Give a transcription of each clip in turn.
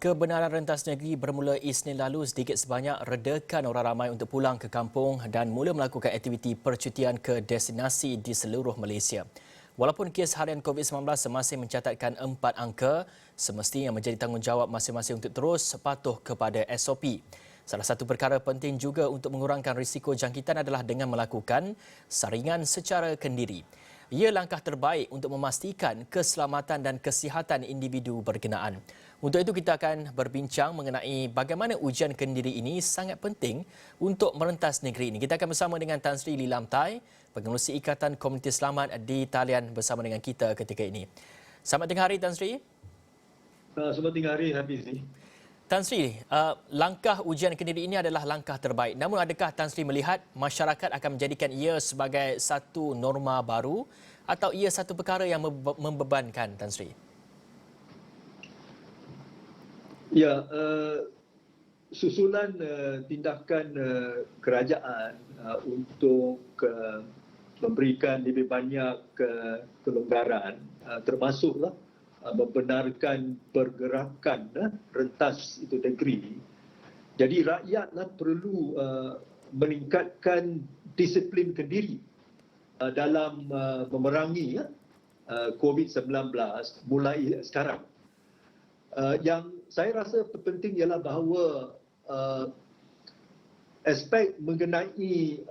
Kebenaran rentas negeri bermula Isnin lalu sedikit sebanyak redakan orang ramai untuk pulang ke kampung dan mula melakukan aktiviti percutian ke destinasi di seluruh Malaysia. Walaupun kes harian COVID-19 masih mencatatkan 4 angka, semestinya menjadi tanggungjawab masing-masing untuk terus patuh kepada SOP. Salah satu perkara penting juga untuk mengurangkan risiko jangkitan adalah dengan melakukan saringan secara kendiri. Ia langkah terbaik untuk memastikan keselamatan dan kesihatan individu berkenaan. Untuk itu kita akan berbincang mengenai bagaimana ujian kendiri ini sangat penting untuk merentas negeri ini. Kita akan bersama dengan Tan Sri Lilam Tai, Pengerusi Ikatan Komuniti Selamat di talian bersama dengan kita ketika ini. Selamat tengah hari Tan Sri. Selamat tengah hari Hafiz. Tan Sri, langkah ujian kendiri ini adalah langkah terbaik. Namun adakah Tan Sri melihat masyarakat akan menjadikan ia sebagai satu norma baru atau ia satu perkara yang membebankan, Tan Sri? Ya, susulan tindakan kerajaan untuk memberikan lebih banyak kelonggaran, termasuklah membenarkan pergerakan rentas itu negeri. Jadi rakyatlah perlu meningkatkan disiplin kendiri dalam memerangi COVID-19 mulai sekarang. Yang saya rasa penting ialah bahawa aspek mengenai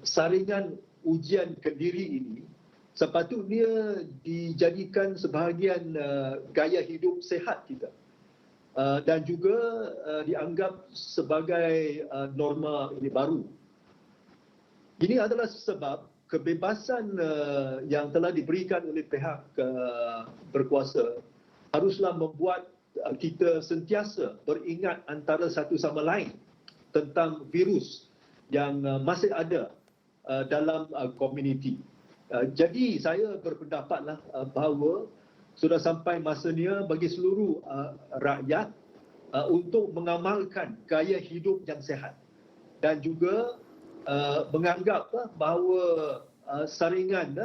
saringan ujian kendiri ini sepatutnya dijadikan sebahagian gaya hidup sihat kita dan juga dianggap sebagai norma ini baru. Ini adalah sebab kebebasan yang telah diberikan oleh pihak berkuasa haruslah membuat kita sentiasa beringat antara satu sama lain tentang virus yang masih ada dalam komuniti. Jadi saya berpendapatlah bahawa sudah sampai masanya bagi seluruh rakyat untuk mengamalkan gaya hidup yang sihat dan juga menganggap bahawa saringan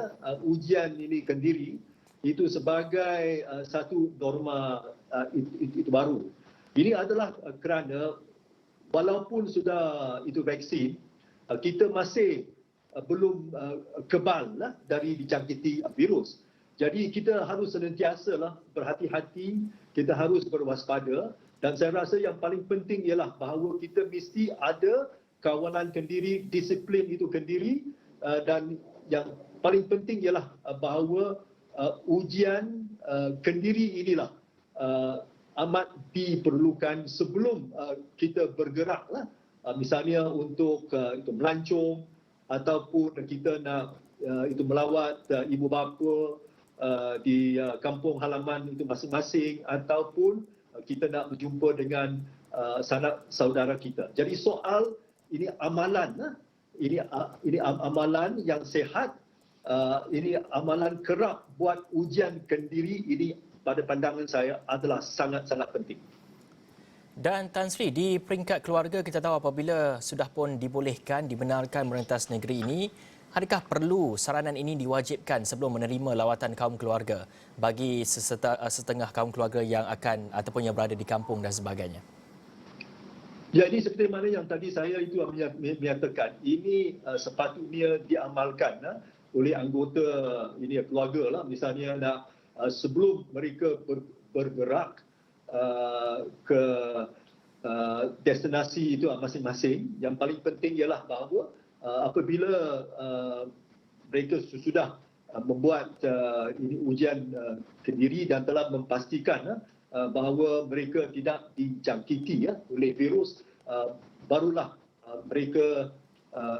ujian ini kendiri itu sebagai satu norma itu baru. Ini adalah kerana walaupun sudah itu vaksin, kita masih belum kebal dari dijangkiti virus. Jadi kita harus senantiasa berhati-hati, kita harus berwaspada dan saya rasa yang paling penting ialah bahawa kita mesti ada kawalan kendiri, disiplin itu kendiri dan yang paling penting ialah bahawa ujian kendiri inilah amat diperlukan sebelum kita bergeraklah, misalnya untuk itu melancong ataupun kita nak itu melawat ibu bapa di kampung halaman itu masing-masing ataupun kita nak berjumpa dengan sanak saudara kita. Jadi soal ini amalan, ini amalan yang sihat. Ini amalan kerap buat ujian kendiri ini pada pandangan saya adalah sangat-sangat penting. Dan Tan Sri, di peringkat keluarga kita tahu apabila sudah pun dibolehkan, dibenarkan merentas negeri ini, adakah perlu saranan ini diwajibkan sebelum menerima lawatan kaum keluarga bagi setengah kaum keluarga yang akan ataupun yang berada di kampung dan sebagainya? Jadi seperti mana yang tadi saya itu menyatakan, ini sepatutnya diamalkan oleh anggota ini keluarga lah, misalnya nak sebelum mereka bergerak ke destinasi itu masing-masing. Yang paling penting ialah bahawa apabila mereka sudah membuat ini ujian kendiri dan telah memastikan bahawa mereka tidak dijangkiti oleh virus, barulah mereka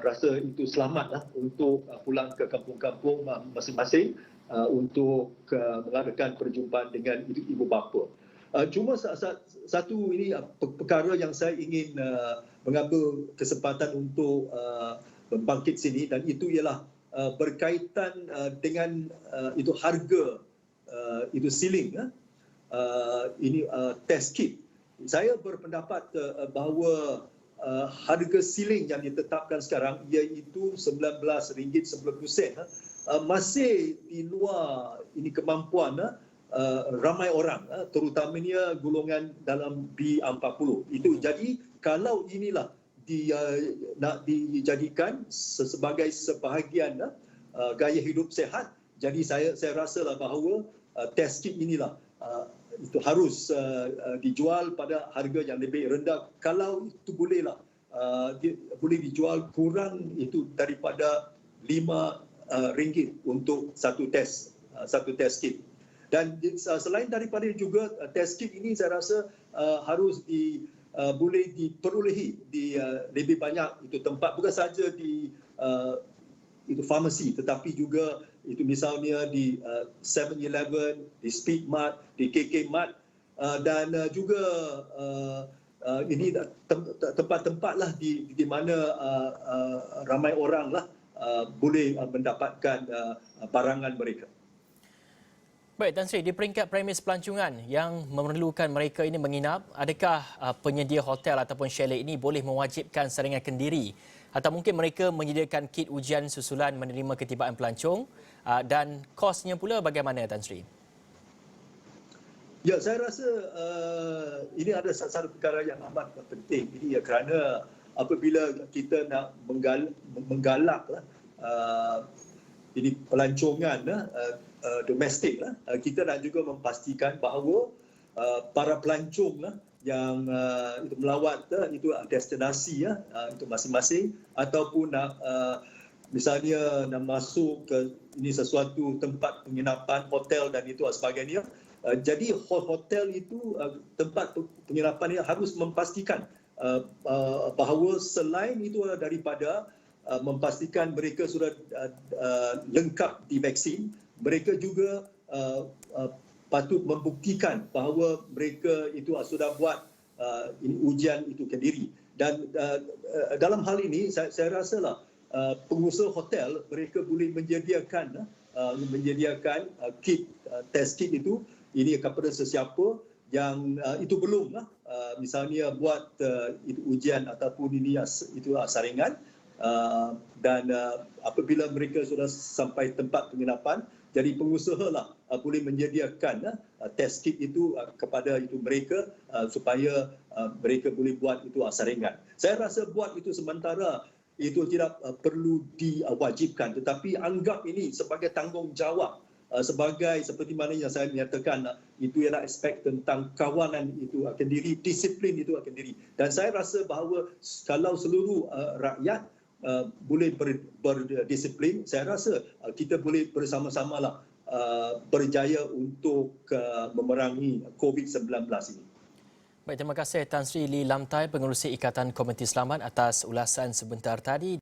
rasa itu selamatlah untuk pulang ke kampung-kampung masing-masing untuk mengadakan perjumpaan dengan ibu bapa. Cuma satu ini perkara yang saya ingin mengambil kesempatan untuk membangkit sini dan itu ialah berkaitan dengan itu harga itu ceiling ini test kit. Saya berpendapat bahawa harga ceiling yang ditetapkan sekarang iaitu RM19.90 masih di luar ini kemampuan ramai orang, terutamanya golongan dalam B40. Itu jadi kalau inilah nak dijadikan sebagai sebahagian gaya hidup sihat, jadi saya rasalah bahawa test kit inilah itu harus dijual pada harga yang lebih rendah. Kalau itu bolehlah boleh dijual kurang itu daripada RM5 untuk satu test kit. Dan selain daripada juga test kit ini, saya rasa harus boleh diperolehi di lebih banyak itu tempat, bukan saja di itu farmasi, tetapi juga itu misalnya di 7-Eleven, di Speedmart, di KK Mart, dan juga ini tempat-tempat lah di mana ramai orang lah boleh mendapatkan barangan mereka. Baik, Tan Sri, di peringkat premis pelancongan yang memerlukan mereka ini menginap, adakah penyedia hotel ataupun chalet ini boleh mewajibkan saringan kendiri atau mungkin mereka menyediakan kit ujian susulan menerima ketibaan pelancong, dan kosnya pula bagaimana, Tan Sri? Ya, saya rasa ini ada satu perkara yang amat penting ini, kerana apabila kita nak menggalak ini pelancongan domestik, kita nak juga memastikan bahawa para pelancong yang itu melawat itu destinasi itu masing-masing, ataupun nak misalnya nak masuk ke ini sesuatu tempat penginapan, hotel dan itu sebagainya. Jadi hotel itu, tempat penginapan ini harus memastikan bahawa selain itu daripada memastikan mereka sudah lengkap divaksin, mereka juga patut membuktikan bahawa mereka itu sudah buat ujian itu kendiri. Dan dalam hal ini saya rasalah pengusaha hotel mereka boleh menyediakan kit test kit itu ini kepada sesiapa yang itu belum misalnya buat itu ujian ataupun ini itu saringan, dan apabila mereka sudah sampai tempat penginapan, jadi pengusaha lah boleh menyediakan test kit itu kepada itu mereka supaya mereka boleh buat itu saringan. Saya rasa buat itu sementara itu tidak perlu diwajibkan, tetapi anggap ini sebagai tanggungjawab, sebagai seperti mana yang saya nyatakan, itu ialah aspek tentang kawanan itu akan diri, disiplin itu akan diri. Dan saya rasa bahawa kalau seluruh rakyat boleh berdisiplin, saya rasa kita boleh bersama-sama lah berjaya untuk memerangi COVID-19 ini. Baik, terima kasih Tan Sri Lee Lamtai, Pengerusi Ikatan Komuniti Selamat atas ulasan sebentar tadi.